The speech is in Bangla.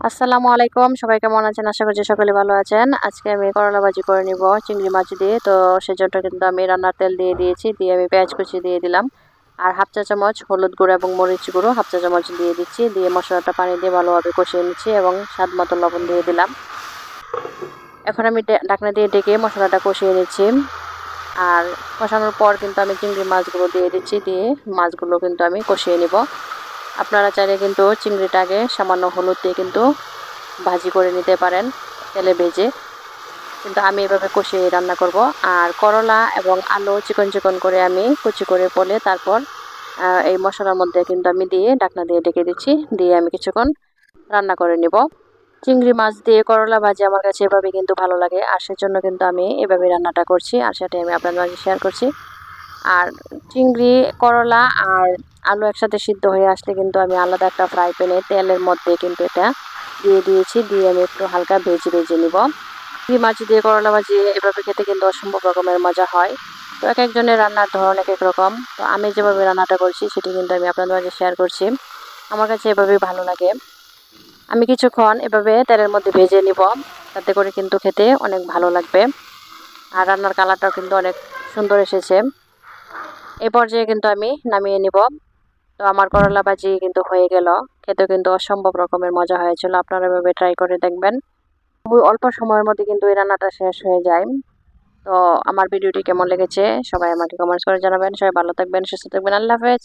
আসসালামু আলাইকুম, সবাই কেমন আছেন? আশা করছি সকলে ভালো আছেন। আজকে আমি করলা ভাজি করে নিব চিংড়ি মাছ দিয়ে। তো সেজন্য কিন্তু আমি রান্নার তেল দিয়ে দিয়েছি, দিয়ে আমি পেঁয়াজ কুচি দিয়ে দিলাম। আর হাফ চা চামচ হলুদ গুঁড়ো এবং মরিচ গুঁড়ো হাফ চা চামচ দিয়ে দিচ্ছি। দিয়ে মশলাটা পানি দিয়ে ভালোভাবে কষিয়ে নিচ্ছি এবং স্বাদ মতো লবণ দিয়ে দিলাম। এখন আমি ঢাকনা দিয়ে ঢেকে মশলাটা কষিয়ে নিচ্ছি। আর কষানোর পর কিন্তু আমি চিংড়ি মাছগুলো দিয়ে দিচ্ছি, দিয়ে মাছগুলো কিন্তু আমি কষিয়ে নিব। আপনারা চাইলে কিন্তু চিংড়িটাকে সামান্য হলুদ দিয়ে কিন্তু ভাজি করে নিতে পারেন তেলে ভেজে, কিন্তু আমি এভাবে কষিয়ে রান্না করব। আর করলা এবং আলু চিকন চিকন করে আমি কুচি করে পলে তারপর এই মশলার মধ্যে কিন্তু আমি দিয়ে ঢাকনা দিয়ে ঢেকে দিচ্ছি, দিয়ে আমি কিছুক্ষণ রান্না করে নিব। চিংড়ি মাছ দিয়ে করলা ভাজি আমার কাছে এভাবে কিন্তু ভালো লাগে, আর সেজন্য কিন্তু আমি এভাবে রান্নাটা করছি, আর সেটাই আমি আপনাদের মাঝে শেয়ার করছি। আর চিংড়ি, করলা আর আলু একসাথে সিদ্ধ হয়ে আসলে কিন্তু আমি আলাদা একটা ফ্রাই প্যানে তেলের মধ্যে কিন্তু এটা দিয়ে দিয়েছি, দিয়ে আমি একটু হালকা ভেজে ভেজে নিব। চিংড়ি মাছ দিয়ে করলা ভাজি এভাবে খেতে কিন্তু অসম্ভব রকমের মজা হয়। তো এক একজনের রান্নার ধরন এক এক রকম। তো আমি যেভাবে রান্নাটা করছি সেটি কিন্তু আমি আপনাদের মাঝে শেয়ার করছি। আমার কাছে এভাবেই ভালো লাগে। আমি কিছুক্ষণ এভাবে তেলের মধ্যে ভেজে নিব, তাতে করে কিন্তু খেতে অনেক ভালো লাগবে। আর রান্নার কালারটাও কিন্তু অনেক সুন্দর এসেছে। এই পর্যায়ে কিন্তু আমি নামিয়ে নিব। তো আমার করলা ভাজি কিন্তু হয়ে গেল। খেতে কিন্তু অসম্ভব রকমের মজা হয়েছিল। আপনারা এভাবে ট্রাই করে দেখবেন। খুবই অল্প সময়ের মধ্যে কিন্তু এই রান্নাটা শেষ হয়ে যায়। তো আমার ভিডিওটি কেমন লেগেছে সবাই আমাকে কমেন্টস করে জানাবেন। সবাই ভালো থাকবেন, সুস্থ থাকবেন। আল্লাহ হাফেজ।